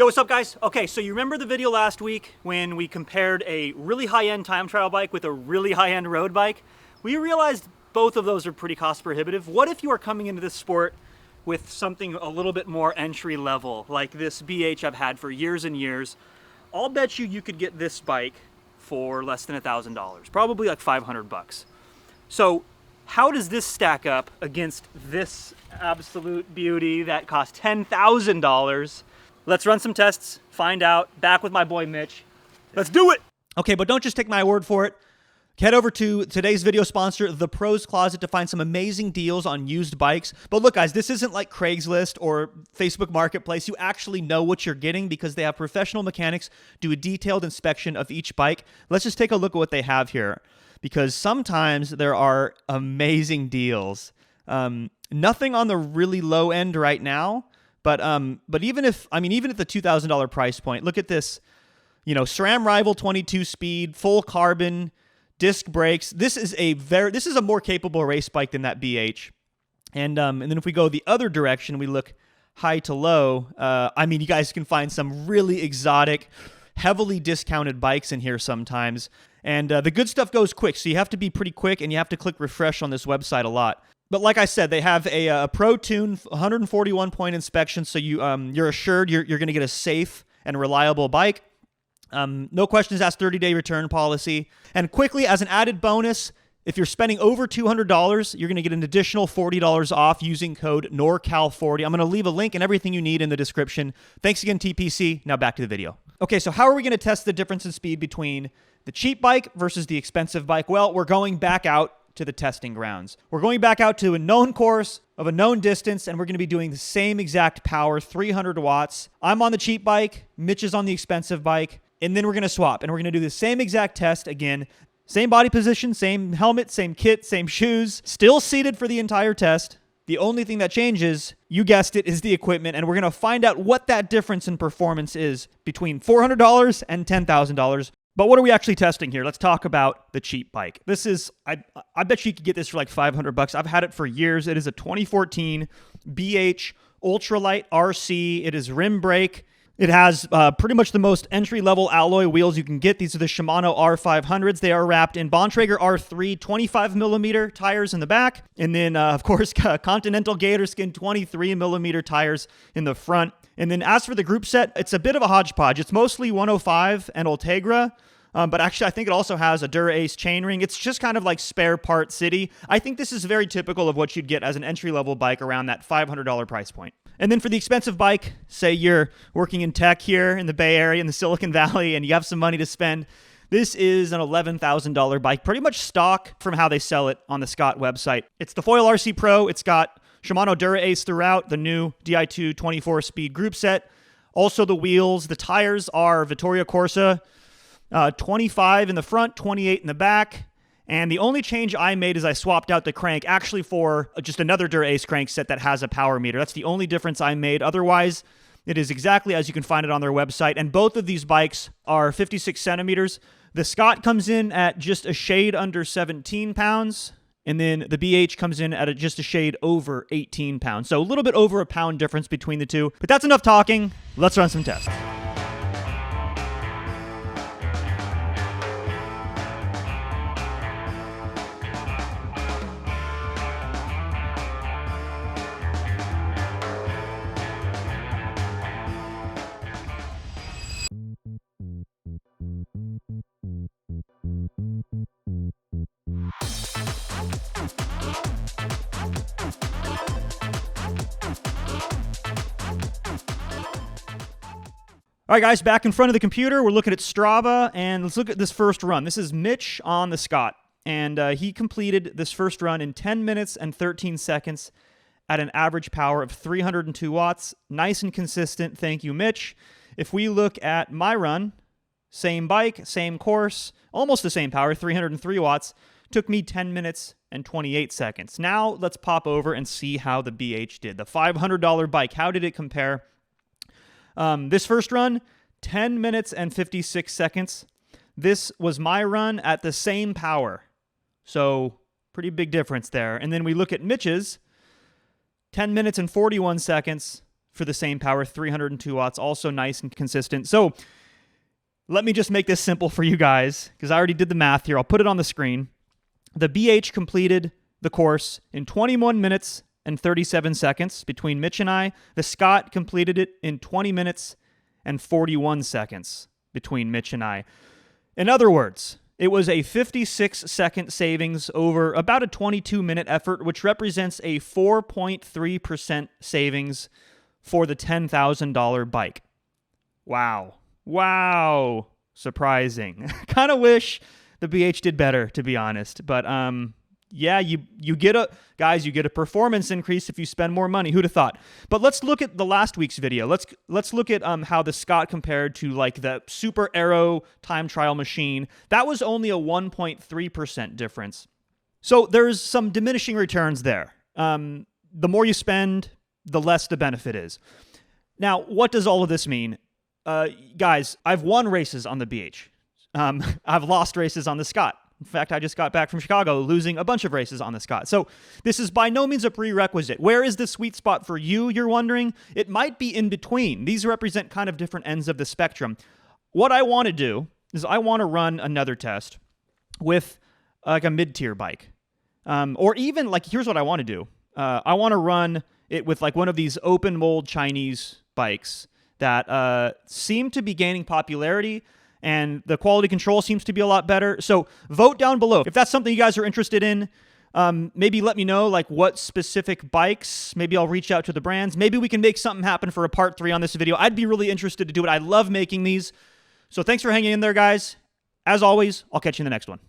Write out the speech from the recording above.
Yo, what's up guys? Okay, so you remember the video last week when we compared a really high-end time trial bike with a really high-end road bike? We realized both of those are pretty cost prohibitive. What if you are coming into this sport with something a little bit more entry level, like this BH I've had for years and years? I'll bet you could get this bike for less than $1,000, probably like 500 bucks. So how does this stack up against this absolute beauty that costs $10,000? Let's run some tests, find out. Back with my boy Mitch. Let's do it! Okay, but don't just take my word for it. Head over to today's video sponsor, The Pros Closet, to find some amazing deals on used bikes. But look, guys, this isn't like Craigslist or Facebook Marketplace. You actually know what you're getting because they have professional mechanics do a detailed inspection of each bike. Let's just take a look at what they have here, because sometimes there are amazing deals. Nothing on the really low end right now. But even if the $2,000 price point, look at this, SRAM Rival 22 speed, full carbon, disc brakes. This is a more capable race bike than that BH. And then if we go the other direction, we look high to low. You guys can find some really exotic, heavily discounted bikes in here sometimes. And the good stuff goes quick, so you have to be pretty quick, and you have to click refresh on this website a lot. But like I said, they have a Pro Tune 141-point inspection, so you're assured you're going to get a safe and reliable bike. No questions asked, 30-day return policy. And quickly, as an added bonus, if you're spending over $200, you're going to get an additional $40 off using code NORCAL40. I'm going to leave a link and everything you need in the description. Thanks again, TPC. Now back to the video. Okay, so how are we going to test the difference in speed between the cheap bike versus the expensive bike? Well, we're going back out to the testing grounds. We're going back out to a known course of a known distance, and we're going to be doing the same exact power, 300 watts. I'm on the cheap bike, Mitch is on the expensive bike, and then we're going to swap, and we're going to do the same exact test again. Same body position, same helmet, same kit, same shoes, still seated for the entire test. The only thing that changes, you guessed it, is the equipment, and we're going to find out what that difference in performance is between $400 and $10,000. But what are we actually testing here? Let's talk about the cheap bike. This is, I bet you could get this for like 500 bucks. I've had it for years. It is a 2014 BH Ultralight RC. It is rim brake. It has pretty much the most entry-level alloy wheels you can get. These are the Shimano R500s. They are wrapped in Bontrager R3 25mm tires in the back. And then, of course, Continental Gatorskin 23mm tires in the front. And then as for the group set, it's a bit of a hodgepodge. It's mostly 105 and Ultegra. But actually, I think it also has a Dura-Ace chainring. It's just kind of like spare part city. I think this is very typical of what you'd get as an entry-level bike around that $500 price point. And then for the expensive bike, say you're working in tech here in the Bay Area, in the Silicon Valley, and you have some money to spend, this is an $11,000 bike, pretty much stock from how they sell it on the Scott website. It's the Foil RC Pro. It's got Shimano Dura-Ace throughout, the new Di2 24-speed group set. Also the wheels. The tires are Vittoria Corsa, 25 in the front, 28 in the back. And the only change I made is I swapped out the crank actually for just another Dura-Ace crank set that has a power meter. That's the only difference I made. Otherwise, it is exactly as you can find it on their website. And both of these bikes are 56 centimeters. The Scott comes in at just a shade under 17 pounds. And then the BH comes in at just a shade over 18 pounds. So a little bit over a pound difference between the two. But that's enough talking. Let's run some tests. All right, guys, back in front of the computer, we're looking at Strava, and let's look at this first run. This is Mitch on the Scott, and he completed this first run in 10 minutes and 13 seconds at an average power of 302 watts. Nice and consistent. Thank you, Mitch. If we look at my run, same bike, same course, almost the same power, 303 watts, took me 10 minutes and 28 seconds. Now let's pop over and see how the BH did. The $500 bike, how did it compare? This first run, 10 minutes and 56 seconds. This was my run at the same power. So pretty big difference there. And then we look at Mitch's, 10 minutes and 41 seconds for the same power, 302 watts, also nice and consistent. So let me just make this simple for you guys, because I already did the math here. I'll put it on the screen. The BH completed the course in 21 minutes and 37 seconds between Mitch and I. The Scott completed it in 20 minutes and 41 seconds between Mitch and I. In other words, it was a 56-second savings over about a 22-minute effort, which represents a 4.3% savings for the $10,000 bike. Wow. Wow. Surprising. Kind of wish the BH did better, to be honest. But yeah, you get a performance increase if you spend more money. Who'd have thought? But let's look at the last week's video. Let's look at how the Scott compared to like the Super Aero time trial machine. That was only a 1.3% difference. So there's some diminishing returns there. The more you spend, the less the benefit is. Now, what does all of this mean? Guys, I've won races on the BH. I've lost races on the Scott. In fact, I just got back from Chicago losing a bunch of races on the Scott. So this is by no means a prerequisite. Where is the sweet spot for you, you're wondering? It might be in between. These represent kind of different ends of the spectrum. What I want to do is I want to run another test with like a mid-tier bike. Or even like, here's what I want to do. I want to run it with like one of these open mold Chinese bikes that seem to be gaining popularity, and the quality control seems to be a lot better. So vote down below. If that's something you guys are interested in, maybe let me know like what specific bikes. Maybe I'll reach out to the brands. Maybe we can make something happen for a part 3 on this video. I'd be really interested to do it. I love making these. So thanks for hanging in there, guys. As always, I'll catch you in the next one.